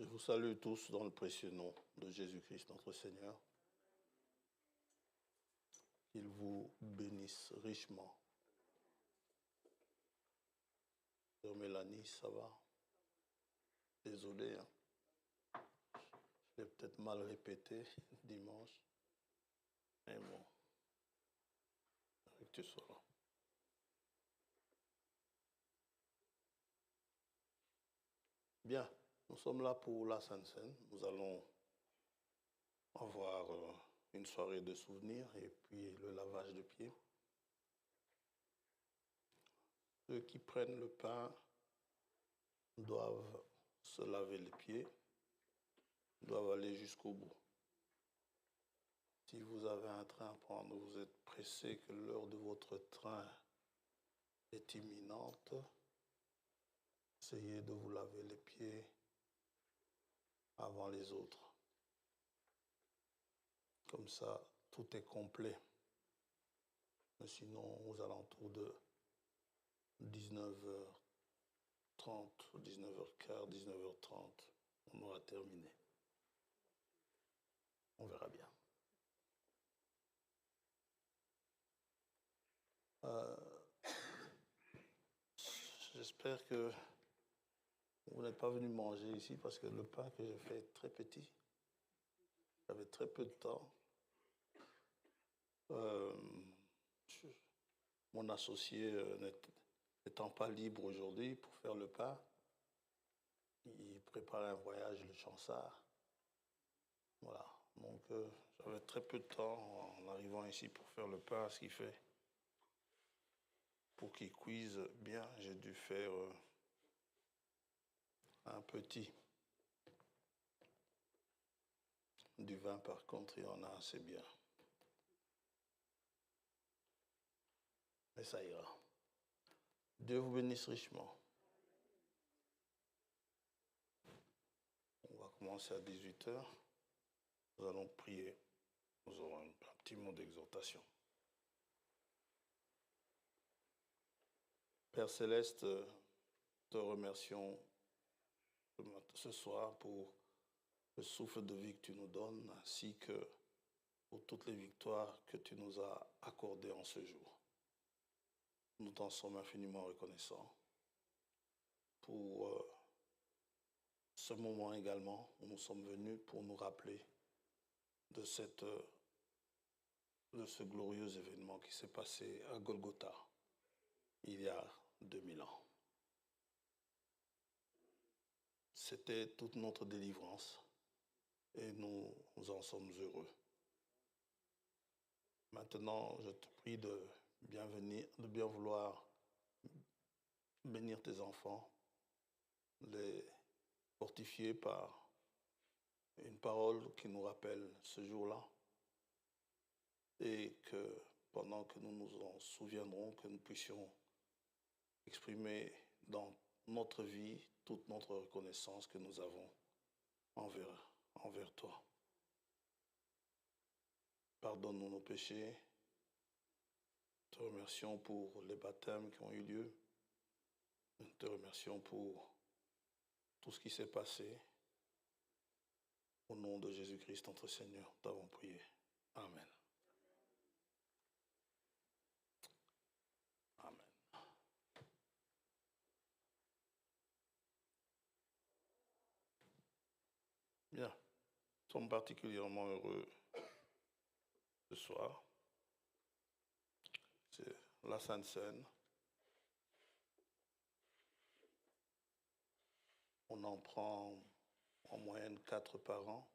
Je vous salue tous dans le précieux nom de Jésus-Christ notre Seigneur. Qu'il vous bénisse richement. Sœur Mélanie, ça va? Désolé, hein? Je l'ai peut-être mal répété dimanche. Mais bon, que tu sois là. Bien, nous sommes là pour la Sainte Seine. Nous allons avoir une soirée de souvenirs et puis le lavage de pieds. Ceux qui prennent le pain doivent se laver les pieds, doivent aller jusqu'au bout. Si vous avez un train à prendre, vous êtes pressé, que l'heure de votre train est imminente, essayez de vous laver les pieds avant les autres. Comme ça, tout est complet. Mais sinon, aux alentours de 19h30, 19h15, 19h30, on aura terminé. On verra bien. J'espère que vous n'êtes pas venu manger ici parce que le pain que j'ai fait est très petit. J'avais très peu de temps. Mon associé n'étant pas libre aujourd'hui pour faire le pain, il préparait un voyage, le Chansard. Voilà. Donc, j'avais très peu de temps en arrivant ici pour faire le pain, ce qui fait. Pour qu'il cuise bien, j'ai dû faire un petit. Du vin, par contre, il y en a assez bien. Mais ça ira. Dieu vous bénisse richement. On va commencer à 18h. Nous allons prier. Nous aurons un petit mot d'exhortation. Père Céleste, te remercions ce soir pour le souffle de vie que tu nous donnes, ainsi que pour toutes les victoires que tu nous as accordées en ce jour. Nous t'en sommes infiniment reconnaissants pour ce moment également où nous sommes venus pour nous rappeler de ce glorieux événement qui s'est passé à Golgotha il y a 2000 ans. C'était toute notre délivrance et nous en sommes heureux. Maintenant, je te prie de bien vouloir bénir tes enfants, les fortifier par une parole qui nous rappelle ce jour-là et que pendant que nous nous en souviendrons, que nous puissions exprimer dans notre vie toute notre reconnaissance que nous avons envers toi. Pardonne-nous nos péchés. Te remercions pour les baptêmes qui ont eu lieu. Nous te remercions pour tout ce qui s'est passé. Au nom de Jésus-Christ, notre Seigneur, nous t'avons prié. Amen. Amen. Bien. Nous sommes particulièrement heureux ce soir. C'est la Sainte Seine. On en prend en moyenne 4 par an.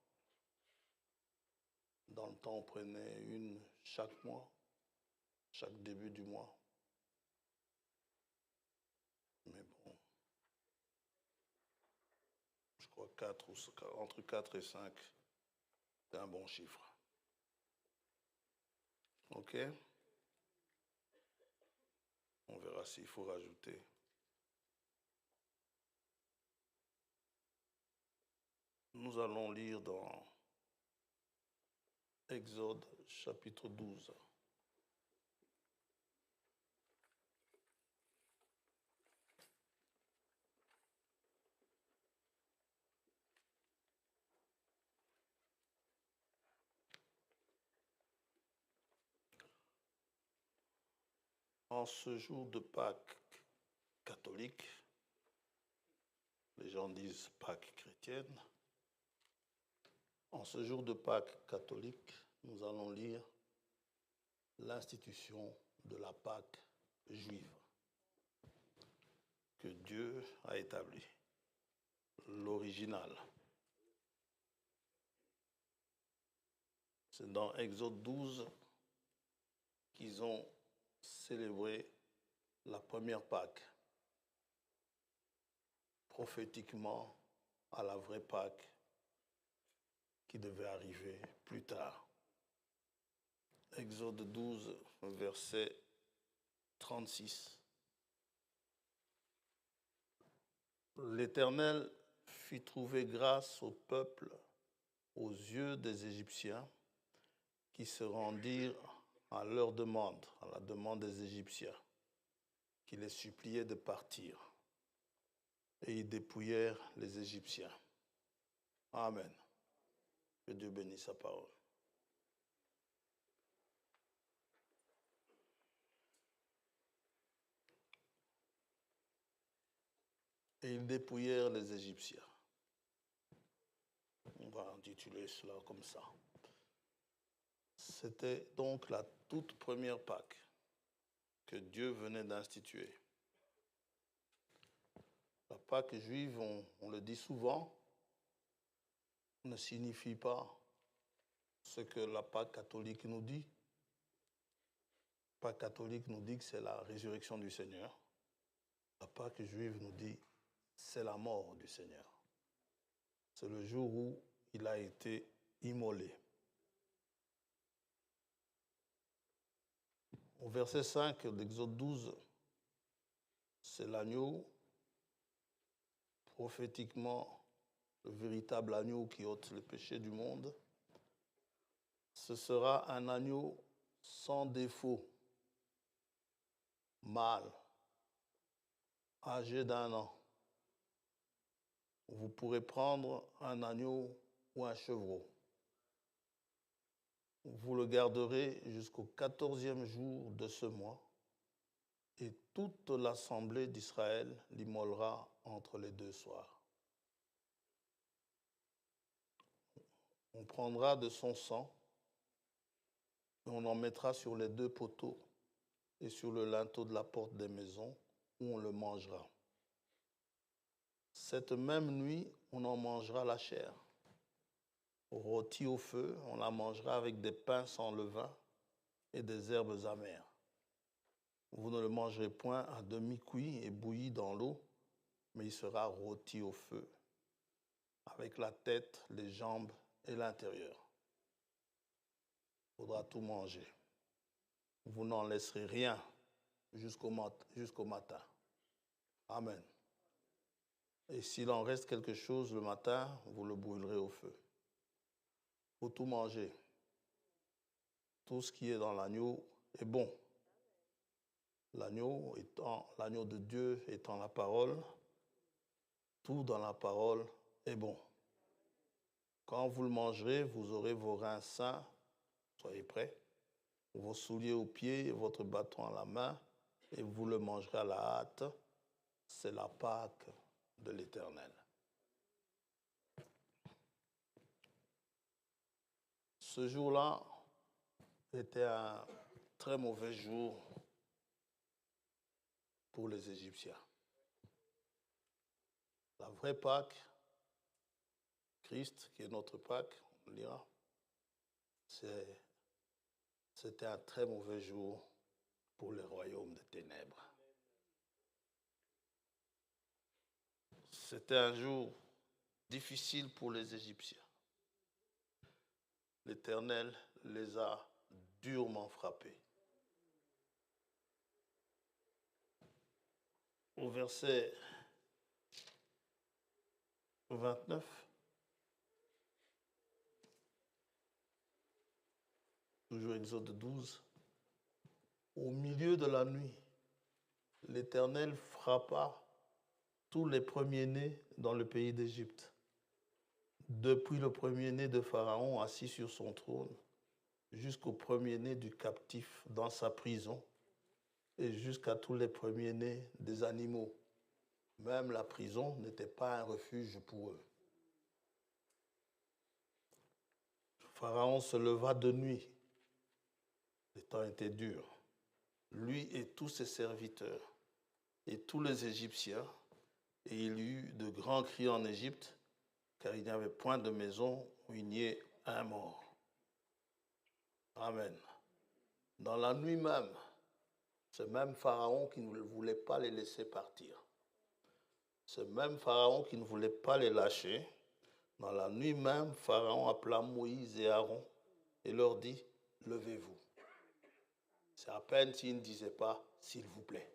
Dans le temps, on prenait une chaque mois, chaque début du mois. Mais bon, je crois entre 4 et 5, c'est un bon chiffre. OK? On verra s'il faut rajouter. Nous allons lire dans Exode chapitre 12. En ce jour de Pâques catholique, les gens disent Pâques chrétienne, en ce jour de Pâques catholique, nous allons lire l'institution de la Pâque juive que Dieu a établie, l'original. C'est dans Exode 12 qu'ils ont célébré la première Pâque, prophétiquement à la vraie Pâque qui devait arriver plus tard. Exode 12, verset 36. L'Éternel fit trouver grâce au peuple aux yeux des Égyptiens qui se rendirent à leur demande, à la demande des Égyptiens, qui les suppliaient de partir. Et ils dépouillèrent les Égyptiens. Amen. Que Dieu bénisse sa parole. Et ils dépouillèrent les Égyptiens. On va intituler cela comme ça. C'était donc la toute première Pâque que Dieu venait d'instituer. La Pâque juive, on le dit souvent, ne signifie pas ce que la Pâque catholique nous dit. La Pâque catholique nous dit que c'est la résurrection du Seigneur. La Pâque juive nous dit c'est la mort du Seigneur. C'est le jour où il a été immolé. Au verset 5 d'Exode 12, c'est l'agneau, prophétiquement le véritable agneau qui ôte le péché du monde. Ce sera un agneau sans défaut, mâle, âgé d'1 an. Vous pourrez prendre un agneau ou un chevreau. Vous le garderez jusqu'au 14e jour de ce mois et toute l'assemblée d'Israël l'immolera entre les 2 soirs. On prendra de son sang et on en mettra sur les 2 poteaux et sur le linteau de la porte des maisons où on le mangera. Cette même nuit, on en mangera la chair. Rôtie au feu, on la mangera avec des pains sans levain et des herbes amères. Vous ne le mangerez point à demi-cuit et bouilli dans l'eau, mais il sera rôti au feu, avec la tête, les jambes et l'intérieur. Il faudra tout manger. Vous n'en laisserez rien jusqu'au matin. Amen. Et s'il en reste quelque chose le matin, vous le brûlerez au feu. Il faut tout manger. Tout ce qui est dans l'agneau est bon. L'agneau de Dieu étant la parole, tout dans la parole est bon. Quand vous le mangerez, vous aurez vos reins sains, soyez prêts, vos souliers aux pieds et votre bâton à la main, et vous le mangerez à la hâte. C'est la Pâque de l'Éternel. Ce jour-là était un très mauvais jour pour les Égyptiens. La vraie Pâque, Christ, qui est notre Pâque, on lira, c'était un très mauvais jour pour le royaume des ténèbres. C'était un jour difficile pour les Égyptiens. L'Éternel les a durement frappés. Au verset 29, toujours Exode 12, au milieu de la nuit, l'Éternel frappa tous les premiers-nés dans le pays d'Égypte, depuis le premier-né de Pharaon assis sur son trône, jusqu'au premier-né du captif dans sa prison, et jusqu'à tous les premiers-nés des animaux. Même la prison n'était pas un refuge pour eux. Pharaon se leva de nuit. Le temps était dur. Lui et tous ses serviteurs et tous les Égyptiens, et il y eut de grands cris en Égypte, car il n'y avait point de maison où il n'y ait un mort. Amen. Dans la nuit même, ce même Pharaon qui ne voulait pas les laisser partir, ce même Pharaon qui ne voulait pas les lâcher, dans la nuit même, Pharaon appela Moïse et Aaron et leur dit, « Levez-vous. » C'est à peine s'il ne disait pas, « S'il vous plaît. »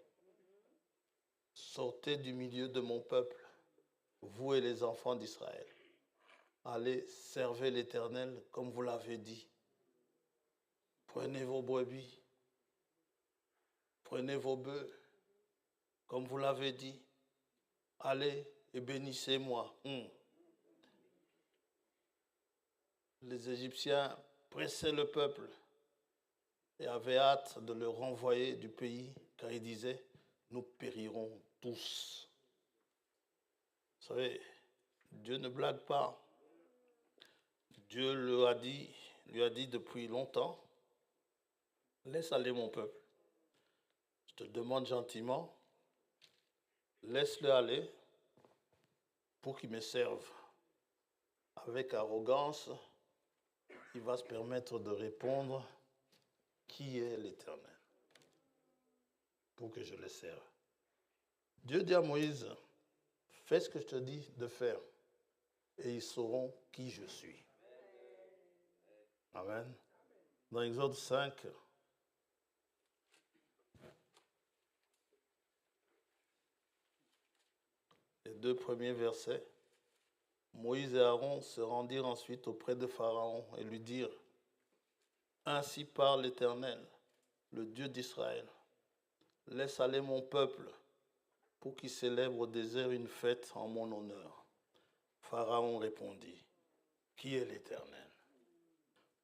Sortez du milieu de mon peuple, vous et les enfants d'Israël. Allez, servez l'Éternel comme vous l'avez dit. Prenez vos brebis, prenez vos bœufs, comme vous l'avez dit. Allez et bénissez-moi. Les Égyptiens pressaient le peuple et avaient hâte de le renvoyer du pays, car ils disaient, nous périrons tous. Vous savez, Dieu ne blague pas. Dieu lui a dit depuis longtemps, laisse aller mon peuple. Je te demande gentiment, laisse-le aller pour qu'il me serve. Avec arrogance, il va se permettre de répondre, qui est l'Éternel, pour que je le serve. Dieu dit à Moïse, fais ce que je te dis de faire, et ils sauront qui je suis. Amen. Dans Exode 5, les 2 premiers versets, Moïse et Aaron se rendirent ensuite auprès de Pharaon et lui dirent, ainsi parle l'Éternel, le Dieu d'Israël. Laisse aller mon peuple pour qu'il célèbre au désert une fête en mon honneur. Pharaon répondit, qui est l'Éternel,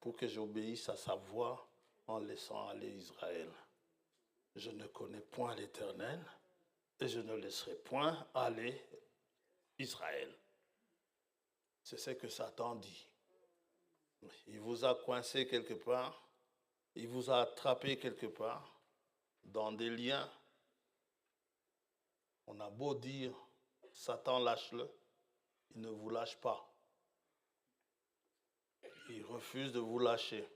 pour que j'obéisse à sa voix en laissant aller Israël. Je ne connais point l'Éternel et je ne laisserai point aller Israël. C'est ce que Satan dit. Il vous a coincé quelque part, il vous a attrapé quelque part, dans des liens. On a beau dire, Satan lâche-le, il ne vous lâche pas. Il refuse de vous lâcher.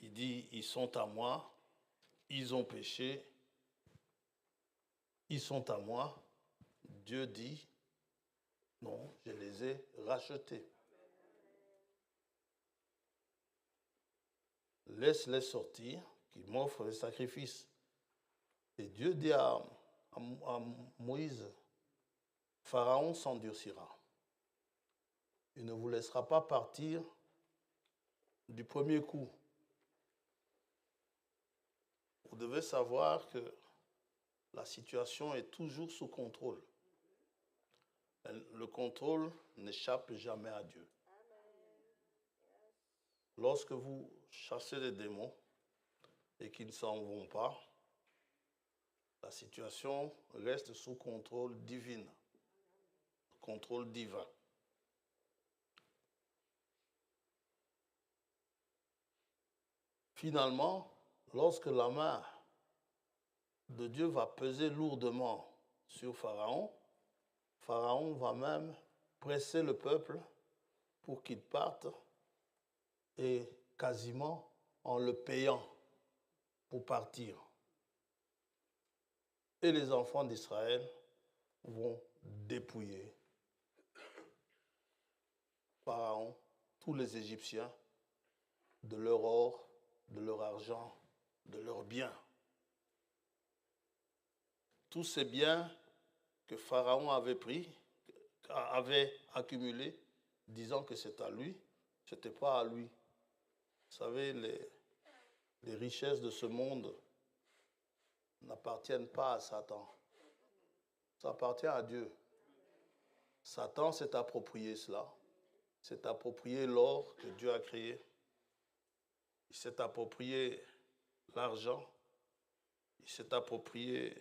Il dit, ils sont à moi, ils ont péché, ils sont à moi. Dieu dit, non, je les ai rachetés. Laisse-les sortir, qu'ils m'offrent les sacrifices. Et Dieu dit à Moïse, Pharaon s'endurcira. Il ne vous laissera pas partir du premier coup. Vous devez savoir que la situation est toujours sous contrôle. Le contrôle n'échappe jamais à Dieu. Lorsque vous chassez les démons et qu'ils ne s'en vont pas, la situation reste sous contrôle divin. Contrôle divin. Finalement, lorsque la main de Dieu va peser lourdement sur Pharaon, Pharaon va même presser le peuple pour qu'il parte et quasiment en le payant pour partir. Et les enfants d'Israël vont dépouiller Pharaon, tous les Égyptiens, de leur or, de leur argent, de leurs biens. Tous ces biens que Pharaon avait pris, avait accumulés, disant que c'est à lui, ce n'était pas à lui. Vous savez, les richesses de ce monde n'appartiennent pas à Satan. Ça appartient à Dieu. Satan s'est approprié cela. S'est approprié l'or que Dieu a créé. Il s'est approprié l'argent. il s'est approprié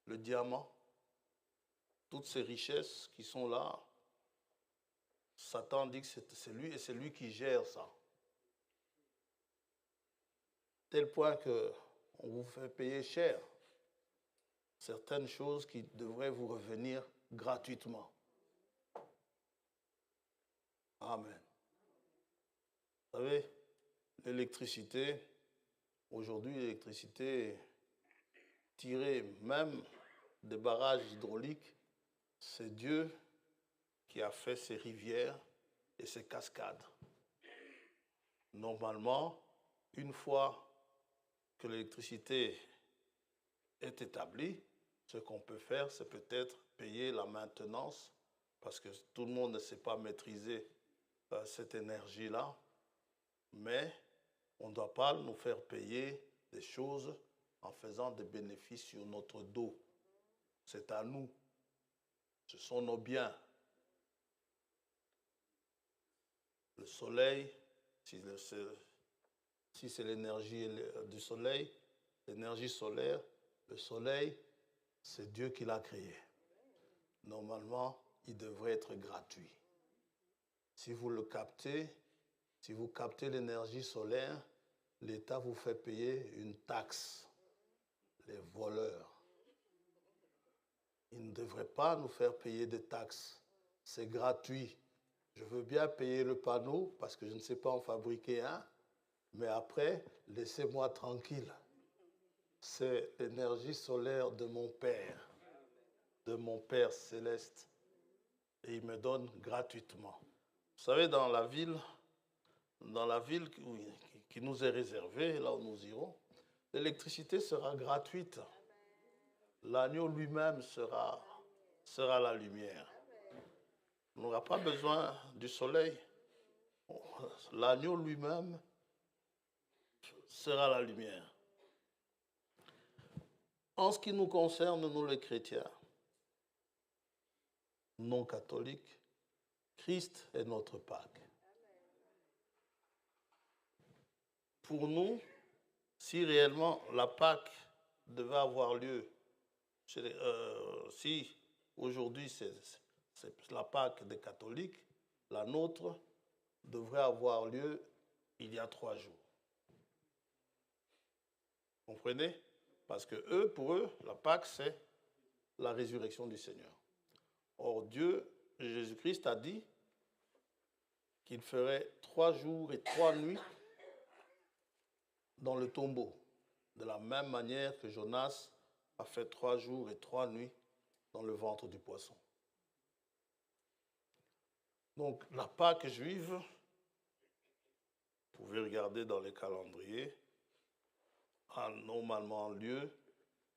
le diamant, toutes ces richesses qui sont là. Satan dit que c'est lui, et c'est lui qui gère ça. Tel point qu'on vous fait payer cher certaines choses qui devraient vous revenir gratuitement. Amen. Vous savez, l'électricité, aujourd'hui, l'électricité tirée même des barrages hydrauliques, c'est Dieu qui a fait ces rivières et ces cascades. Normalement, une fois que l'électricité est établie, ce qu'on peut faire, c'est peut-être payer la maintenance, parce que tout le monde ne sait pas maîtriser cette énergie-là, mais on ne doit pas nous faire payer des choses en faisant des bénéfices sur notre dos. C'est à nous. Ce sont nos biens. Le soleil, si c'est l'énergie du soleil, l'énergie solaire, le soleil, c'est Dieu qui l'a créé. Normalement, il devrait être gratuit. Si vous le captez, si vous captez l'énergie solaire, l'État vous fait payer une taxe. Les voleurs. Ils ne devraient pas nous faire payer des taxes. C'est gratuit. Je veux bien payer le panneau parce que je ne sais pas en fabriquer un, mais après, laissez-moi tranquille. C'est l'énergie solaire de mon Père céleste. Et il me donne gratuitement. Vous savez, dans la ville qui nous est réservée, là où nous irons, l'électricité sera gratuite. L'agneau lui-même sera la lumière. On n'aura pas besoin du soleil. L'agneau lui-même sera la lumière. En ce qui nous concerne, nous les chrétiens, non catholiques, Christ est notre Pâque. Pour nous, si réellement la Pâque devait avoir lieu, si aujourd'hui c'est la Pâque des catholiques, la nôtre devrait avoir lieu il y a 3 jours. Vous comprenez? Parce que pour eux, la Pâque, c'est la résurrection du Seigneur. Or, Jésus-Christ a dit qu'il ferait 3 jours et 3 nuits dans le tombeau, de la même manière que Jonas a fait 3 jours et 3 nuits dans le ventre du poisson. Donc, la Pâque juive, vous pouvez regarder dans les calendriers, a normalement lieu,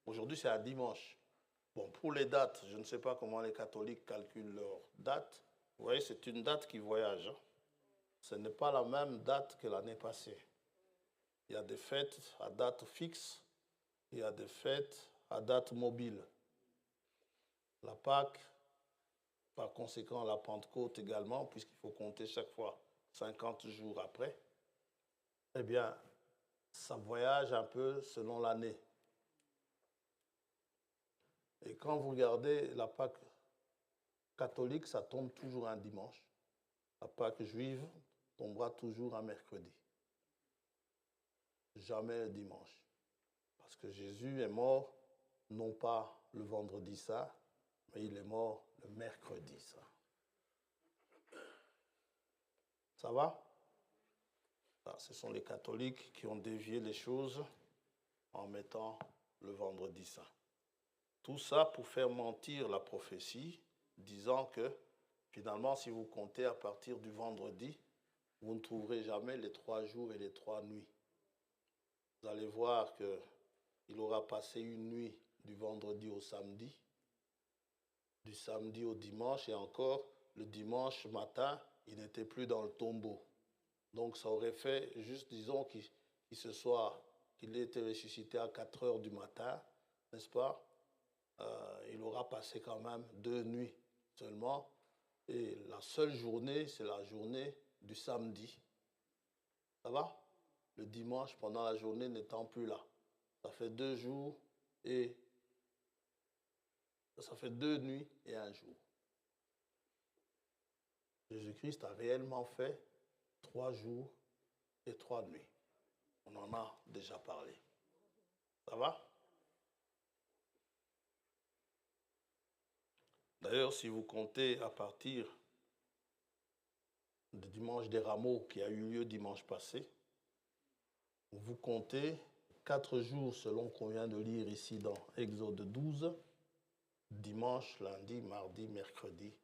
aujourd'hui c'est un dimanche. Bon, pour les dates, je ne sais pas comment les catholiques calculent leurs dates. Vous voyez, c'est une date qui voyage. Hein. Ce n'est pas la même date que l'année passée. Il y a des fêtes à date fixe, il y a des fêtes à date mobile. La Pâque, par conséquent la Pentecôte également, puisqu'il faut compter chaque fois 50 jours après, eh bien, ça voyage un peu selon l'année. Et quand vous regardez la Pâque catholique, ça tombe toujours un dimanche. La Pâque juive tombera toujours un mercredi. Jamais le dimanche. Parce que Jésus est mort, non pas le vendredi saint, mais il est mort le mercredi saint. Ça va? Ce sont les catholiques qui ont dévié les choses en mettant le vendredi saint. Tout ça pour faire mentir la prophétie, disant que finalement, si vous comptez à partir du vendredi, vous ne trouverez jamais les 3 jours et les 3 nuits. Vous allez voir qu'il aura passé une nuit du vendredi au samedi, du samedi au dimanche, et encore le dimanche matin, il n'était plus dans le tombeau. Donc ça aurait fait, juste disons qu'il ait été ressuscité à 4 heures du matin, n'est-ce pas? Il aura passé quand même 2 nuits seulement. Et la seule journée, c'est la journée du samedi. Ça va? Le dimanche, pendant la journée, n'étant plus là. Ça fait 2 jours et ça fait 2 nuits et 1 jour. Jésus-Christ a réellement fait 3 jours et 3 nuits. On en a déjà parlé. Ça va? D'ailleurs, si vous comptez à partir du dimanche des Rameaux qui a eu lieu dimanche passé, vous comptez 4 jours selon qu'on vient de lire ici dans Exode 12, dimanche, lundi, mardi, mercredi.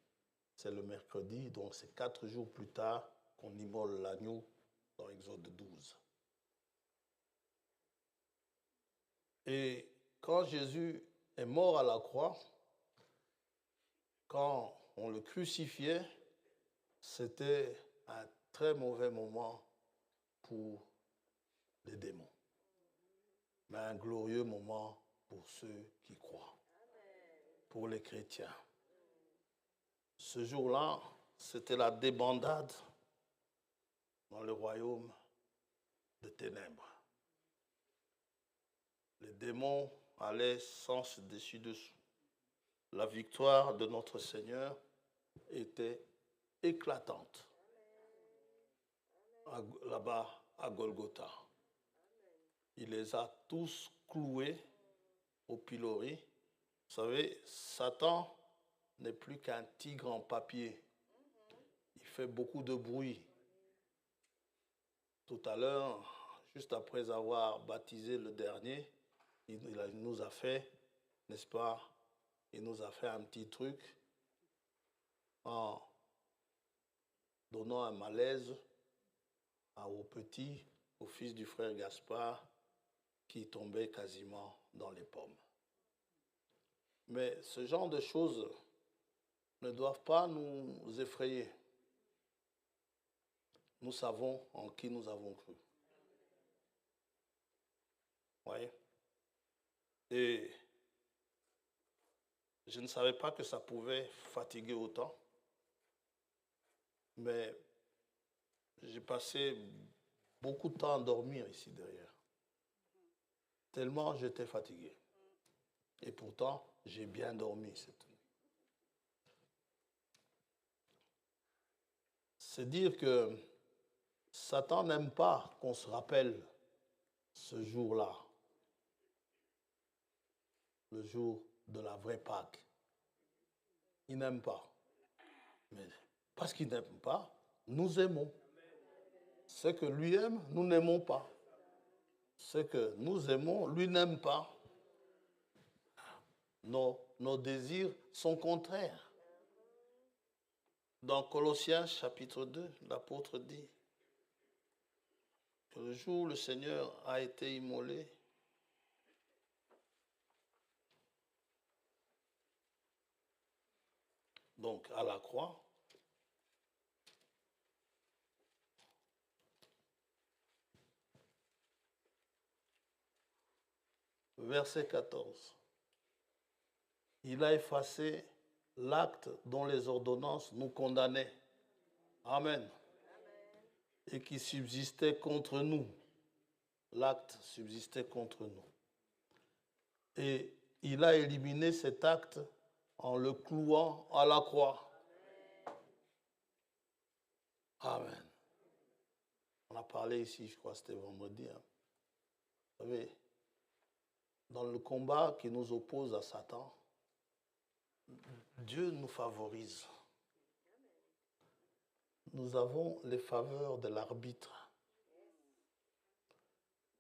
C'est le mercredi, donc c'est 4 jours plus tard qu'on immole l'agneau dans Exode 12. Et quand Jésus est mort à la croix, quand on le crucifiait, c'était un très mauvais moment pour les démons, mais un glorieux moment pour ceux qui croient, pour les chrétiens. Ce jour-là, c'était la débandade dans le royaume de ténèbres. Les démons allaient sens dessus-dessous. La victoire de notre Seigneur était éclatante là-bas à Golgotha. Il les a tous cloués au pilori. Vous savez, Satan n'est plus qu'un tigre en papier. Il fait beaucoup de bruit. Tout à l'heure, juste après avoir baptisé le dernier, il nous a fait, n'est-ce pas, il nous a fait un petit truc en donnant un malaise au petit, au fils du frère Gaspard, qui tombait quasiment dans les pommes. Mais ce genre de choses ne doivent pas nous effrayer. Nous savons en qui nous avons cru. Oui. Et je ne savais pas que ça pouvait fatiguer autant, mais j'ai passé beaucoup de temps à dormir ici derrière, tellement j'étais fatigué. Et pourtant, j'ai bien dormi cette nuit. C'est dire que Satan n'aime pas qu'on se rappelle ce jour-là, le jour de la vraie Pâque. Il n'aime pas. Mais parce qu'il n'aime pas, nous aimons. Ce que lui aime, nous n'aimons pas. Ce que nous aimons, lui n'aime pas. Nos désirs sont contraires. Dans Colossiens chapitre 2, l'apôtre dit que le jour où le Seigneur a été immolé, donc à la croix, verset 14, il a effacé l'acte dont les ordonnances nous condamnaient. Amen. Et qui subsistait contre nous. L'acte subsistait contre nous. Et il a éliminé cet acte en le clouant à la croix. Amen. On a parlé ici, je crois que c'était vendredi. Vous savez, dans le combat qui nous oppose à Satan, Dieu nous favorise. Nous avons les faveurs de l'arbitre.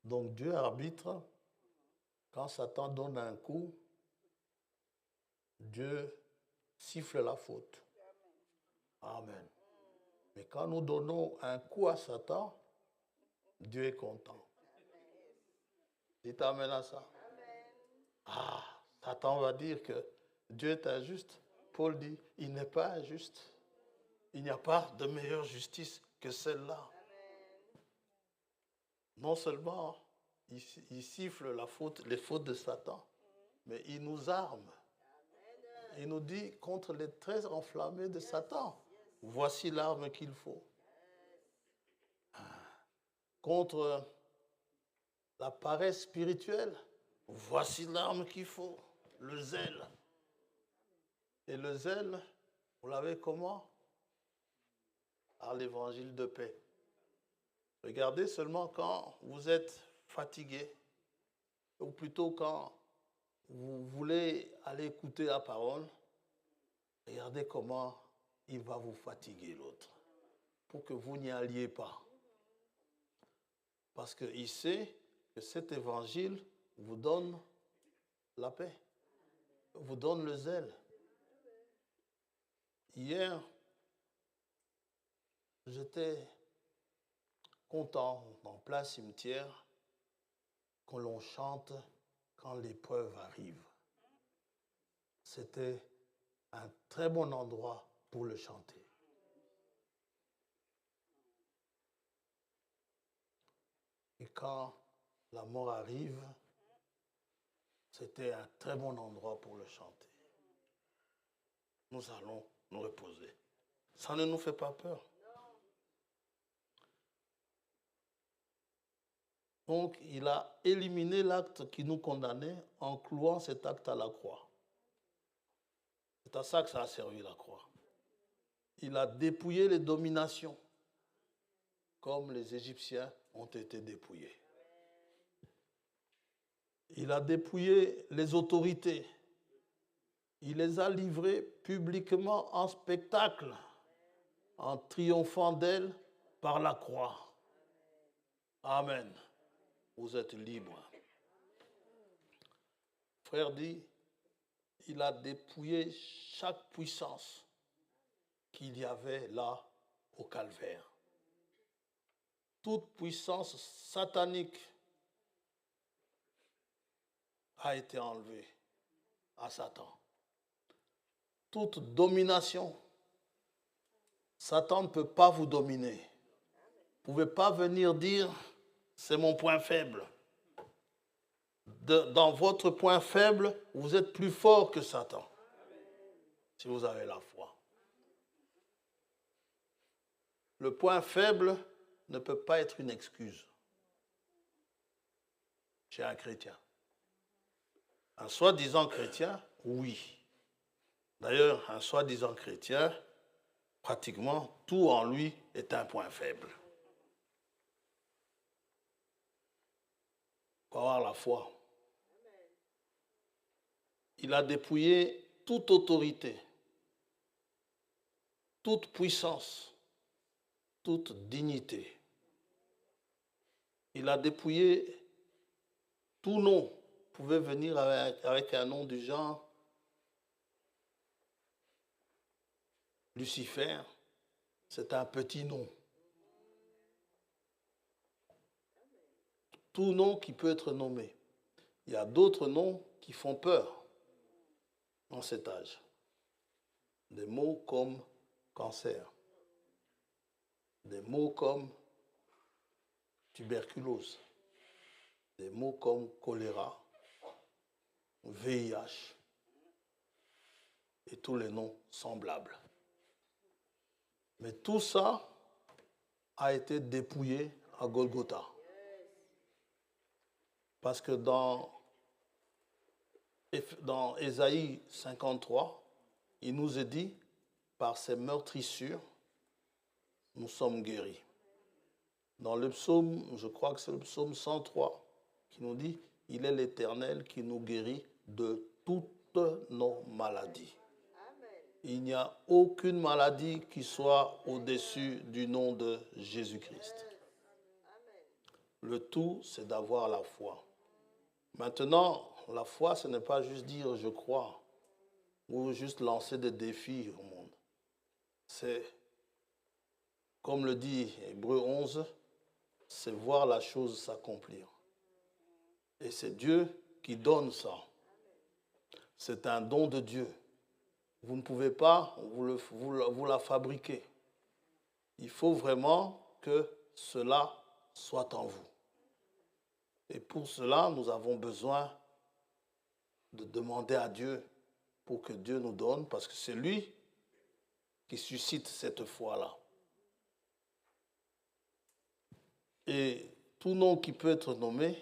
Donc Dieu arbitre. Quand Satan donne un coup, Dieu siffle la faute. Amen. Mais quand nous donnons un coup à Satan, Dieu est content. Dites amen à ça. Ah, Satan va dire que Dieu est injuste. Paul dit, il n'est pas injuste. Il n'y a pas de meilleure justice que celle-là. Non seulement il siffle les fautes de Satan, mais il nous arme. Il nous dit contre les traits enflammés de Satan, voici l'arme qu'il faut. Contre la paresse spirituelle, Voici l'arme qu'il faut, le zèle. Et le zèle, vous l'avez comment? Par l'évangile de paix. Regardez seulement quand vous êtes fatigué, ou plutôt quand vous voulez aller écouter la parole, regardez comment il va vous fatiguer l'autre, pour que vous n'y alliez pas. Parce qu'il sait que cet évangile vous donne la paix, vous donne le zèle. Hier, j'étais content en plein cimetière que l'on chante quand l'épreuve arrive. C'était un très bon endroit pour le chanter. Et quand la mort arrive, c'était un très bon endroit pour le chanter. Nous allons nous reposer. Ça ne nous fait pas peur. Donc, il a éliminé l'acte qui nous condamnait en clouant cet acte à la croix. C'est à ça que ça a servi la croix. Il a dépouillé les dominations, comme les Égyptiens ont été dépouillés. Il a dépouillé les autorités. Il les a livrées publiquement en spectacle, en triomphant d'elles par la croix. Amen. Vous êtes libres. Frère dit, il a dépouillé chaque puissance qu'il y avait là au calvaire. Toute puissance satanique a été enlevée à Satan. Toute domination, Satan ne peut pas vous dominer. Vous ne pouvez pas venir dire, c'est mon point faible. Dans votre point faible, vous êtes plus fort que Satan, si vous avez la foi. Le point faible ne peut pas être une excuse chez un chrétien. Un soi-disant chrétien, oui. D'ailleurs, un soi-disant chrétien, pratiquement tout en lui est un point faible. Il faut avoir la foi. Il a dépouillé toute autorité, toute puissance, toute dignité. Il a dépouillé tout nom. Vous pouvez venir avec un nom du genre Lucifer, c'est un petit nom. Tout nom qui peut être nommé. Il y a d'autres noms qui font peur dans cet âge. Des mots comme cancer, des mots comme tuberculose, des mots comme choléra, VIH et tous les noms semblables. Mais tout ça a été dépouillé à Golgotha. Parce que dans Ésaïe 53, il nous est dit, par ses meurtrissures, nous sommes guéris. Dans le psaume, je crois que c'est le psaume 103, qui nous dit, il est l'Éternel qui nous guérit de toutes nos maladies. Il n'y a aucune maladie qui soit au-dessus du nom de Jésus-Christ. Le tout, c'est d'avoir la foi. Maintenant, la foi, ce n'est pas juste dire je crois ou juste lancer des défis au monde. C'est, comme le dit Hébreux 11, c'est voir la chose s'accomplir. Et c'est Dieu qui donne ça. C'est un don de Dieu. Vous ne pouvez pas vous la fabriquer. Il faut vraiment que cela soit en vous. Et pour cela, nous avons besoin de demander à Dieu pour que Dieu nous donne, parce que c'est lui qui suscite cette foi-là. Et tout nom qui peut être nommé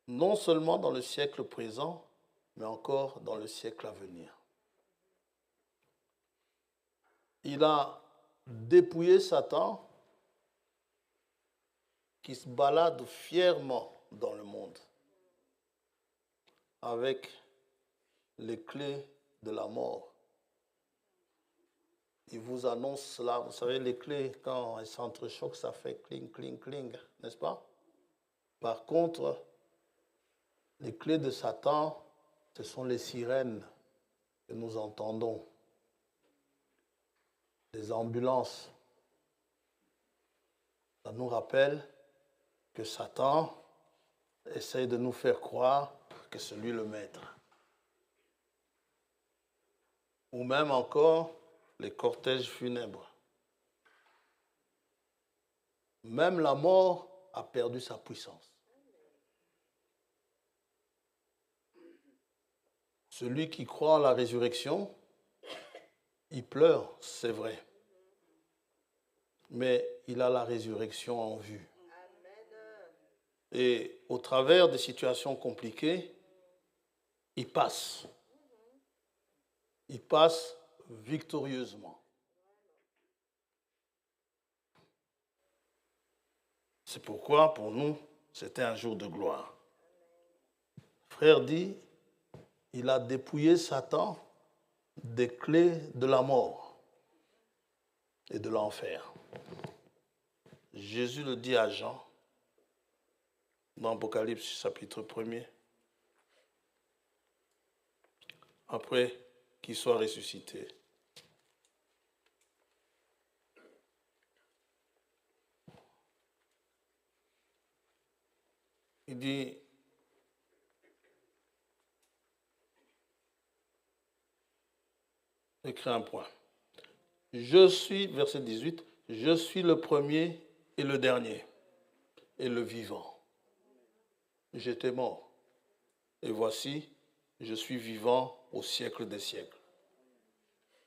non seulement dans le siècle présent, mais encore dans le siècle à venir. Il a dépouillé Satan qui se balade fièrement dans le monde avec les clés de la mort. Il vous annonce cela. Vous savez, les clés, quand elles s'entrechoquent, ça fait cling, cling, cling, n'est-ce pas? Par contre, les clés de Satan, ce sont les sirènes que nous entendons, les ambulances. Ça nous rappelle que Satan essaye de nous faire croire que c'est lui le maître. Ou même encore les cortèges funèbres. Même la mort a perdu sa puissance. Celui qui croit en la résurrection, il pleure, c'est vrai. Mais il a la résurrection en vue. Et au travers des situations compliquées, il passe. Il passe victorieusement. C'est pourquoi, pour nous, c'était un jour de gloire. Frère dit, il a dépouillé Satan des clés de la mort et de l'enfer. Jésus le dit à Jean, dans Apocalypse chapitre 1er, après qu'il soit ressuscité. Il dit, écrit un point. Je suis, verset 18, je suis le premier et le dernier, et le vivant. J'étais mort, et voici, je suis vivant au siècle des siècles.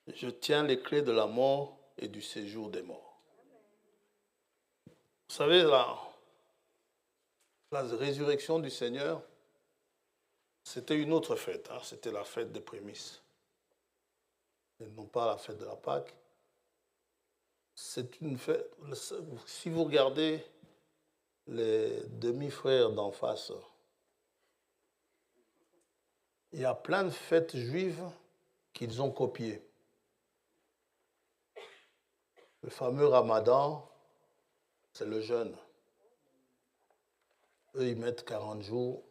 Je tiens les clés de la mort et du séjour des morts. Vous savez, la résurrection du Seigneur, c'était une autre fête. C'était la fête des prémices. Et non pas la fête de la Pâque. C'est une fête. Si vous regardez les demi-frères d'en face, il y a plein de fêtes juives qu'ils ont copiées. Le fameux Ramadan, c'est le jeûne. Eux, ils mettent 40 jours.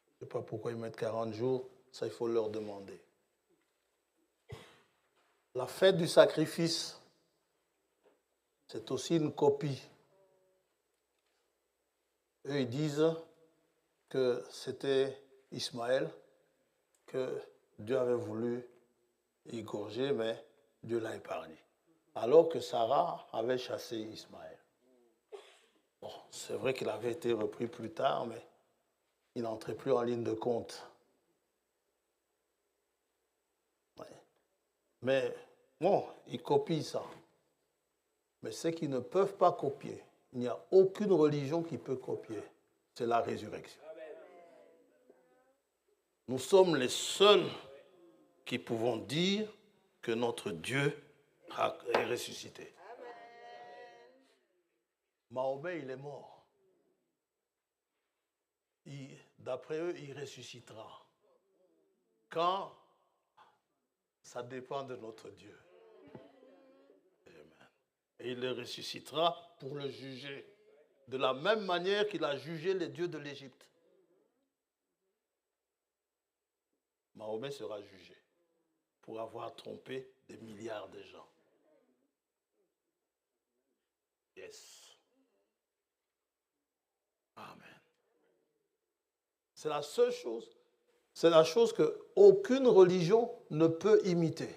Je ne sais pas pourquoi ils mettent 40 jours. Ça, il faut leur demander. La fête du sacrifice, c'est aussi une copie. Eux, ils disent que c'était Ismaël, que Dieu avait voulu égorger, mais Dieu l'a épargné. Alors que Sarah avait chassé Ismaël. Bon, c'est vrai qu'il avait été repris plus tard, mais il n'entrait plus en ligne de compte. Ouais. Mais bon, ils copient ça. Mais ceux qui ne peuvent pas copier, il n'y a aucune religion qui peut copier. C'est la résurrection. Nous sommes les seuls qui pouvons dire que notre Dieu est ressuscité. Mahomet, il est mort. D'après eux, il ressuscitera. Quand? Ça dépend de notre Dieu. Amen. Et il le ressuscitera pour le juger. De la même manière qu'il a jugé les dieux de l'Égypte. Mahomet sera jugé pour avoir trompé des milliards de gens. Yes. Amen. C'est la seule chose, c'est la chose qu'aucune religion ne peut imiter.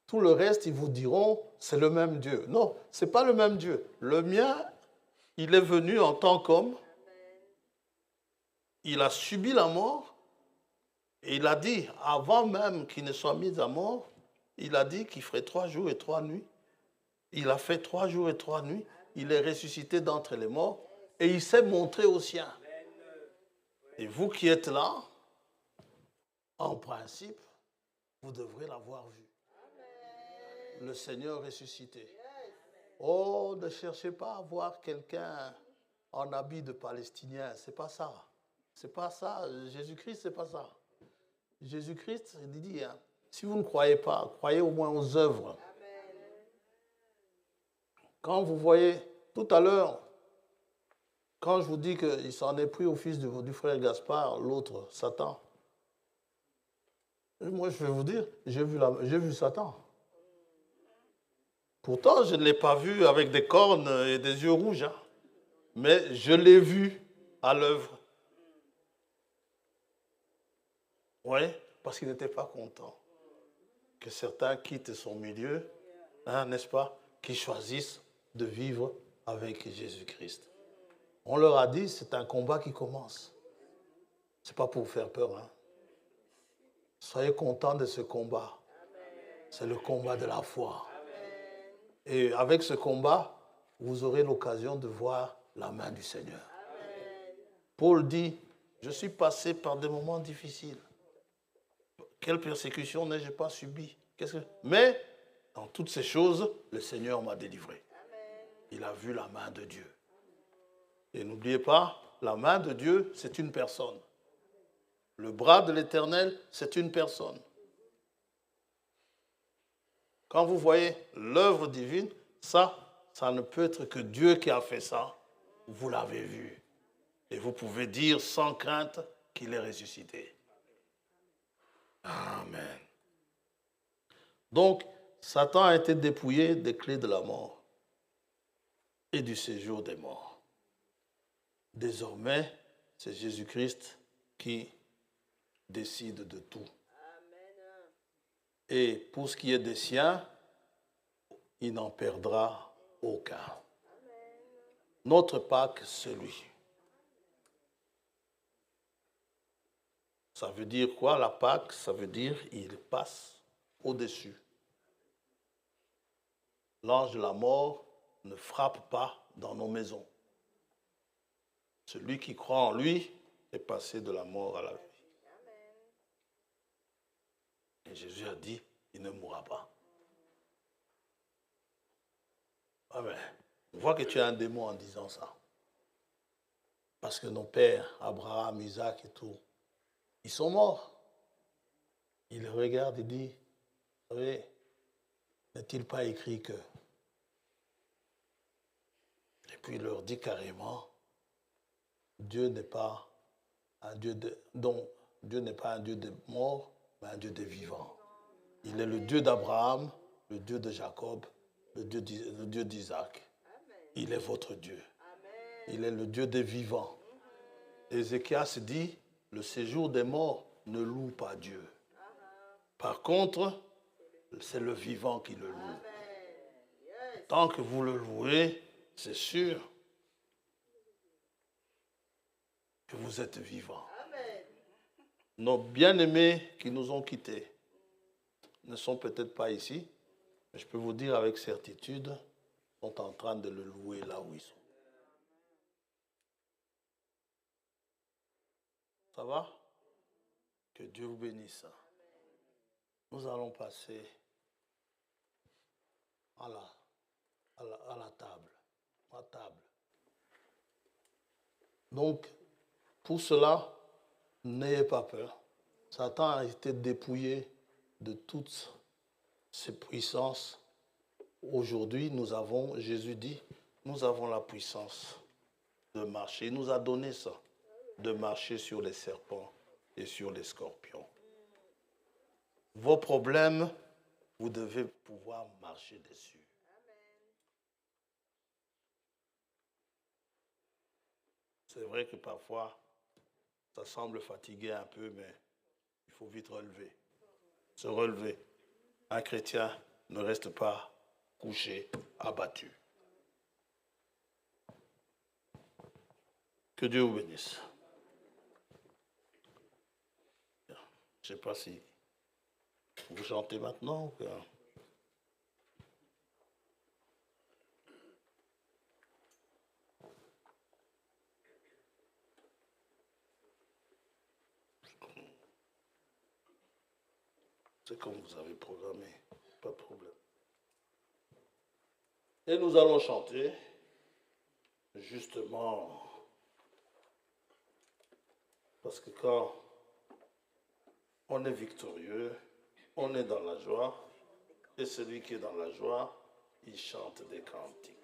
Tout le reste, ils vous diront, c'est le même Dieu. Non, ce n'est pas le même Dieu. Le mien, il est venu en tant qu'homme. Il a subi la mort. Et il a dit, avant même qu'il ne soit mis à mort, il a dit qu'il ferait 3 jours et 3 nuits. Il a fait 3 jours et 3 nuits. Il est ressuscité d'entre les morts. Et il s'est montré aux siens. Et vous qui êtes là, en principe, vous devrez l'avoir vu. Le Seigneur ressuscité. Oh, ne cherchez pas à voir quelqu'un en habit de Palestinien. C'est pas ça. C'est pas ça. Jésus-Christ, c'est pas ça. Jésus-Christ, il dit, hein, si vous ne croyez pas, croyez au moins aux œuvres. Quand vous voyez, tout à l'heure, quand je vous dis qu'il s'en est pris au fils du frère Gaspard, l'autre, Satan, moi je vais vous dire, j'ai vu Satan. Pourtant, je ne l'ai pas vu avec des cornes et des yeux rouges, hein, mais je l'ai vu à l'œuvre. Oui, parce qu'il n'était pas content que certains quittent son milieu, hein, n'est-ce pas, qui choisissent de vivre avec Jésus-Christ. On leur a dit, c'est un combat qui commence. Ce n'est pas pour vous faire peur. Hein. Soyez contents de ce combat. C'est le combat de la foi. Et avec ce combat, vous aurez l'occasion de voir la main du Seigneur. Paul dit, je suis passé par des moments difficiles. Quelle persécution n'ai-je pas subie? Mais dans toutes ces choses, le Seigneur m'a délivré. Il a vu la main de Dieu. Et n'oubliez pas, la main de Dieu, c'est une personne. Le bras de l'Éternel, c'est une personne. Quand vous voyez l'œuvre divine, ça ne peut être que Dieu qui a fait ça. Vous l'avez vu. Et vous pouvez dire sans crainte qu'il est ressuscité. Amen. Donc, Satan a été dépouillé des clés de la mort et du séjour des morts. Désormais, c'est Jésus-Christ qui décide de tout. Et pour ce qui est des siens, il n'en perdra aucun. Notre Pâques, c'est lui. Ça veut dire quoi, la Pâques? Ça veut dire il passe au-dessus. L'ange de la mort ne frappe pas dans nos maisons. Celui qui croit en lui est passé de la mort à la vie. Et Jésus a dit, il ne mourra pas. Amen. On voit que tu es un démon en disant ça. Parce que nos pères, Abraham, Isaac et tout, ils sont morts. Il regarde et dit, vous savez, n'est-il pas écrit que... Et puis il leur dit carrément, Dieu n'est pas un Dieu Dieu n'est pas un Dieu de mort, mais un Dieu de vivants. Il est le Dieu d'Abraham, le Dieu de Jacob, le Dieu d'Isaac. Il est votre Dieu. Il est le Dieu des vivants. Ézéchias dit, le séjour des morts ne loue pas Dieu. Par contre, c'est le vivant qui le loue. Tant que vous le louez, c'est sûr que vous êtes vivant. Nos bien-aimés qui nous ont quittés ne sont peut-être pas ici, mais je peux vous dire avec certitude, sont en train de le louer là où ils sont. Ça va? Que Dieu vous bénisse. Nous allons passer à la table. À table. Donc, pour cela, n'ayez pas peur. Satan a été dépouillé de toutes ses puissances. Aujourd'hui, Jésus dit, nous avons la puissance de marcher. Il nous a donné ça, de marcher sur les serpents et sur les scorpions. Vos problèmes, vous devez pouvoir marcher dessus. C'est vrai que parfois, ça semble fatiguer un peu, mais il faut vite se relever. Un chrétien ne reste pas couché, abattu. Que Dieu vous bénisse. Je ne sais pas si vous chantez maintenant ou quoi. C'est comme vous avez programmé, pas de problème. Et nous allons chanter, justement, parce que quand on est victorieux, on est dans la joie, et celui qui est dans la joie, il chante des cantiques.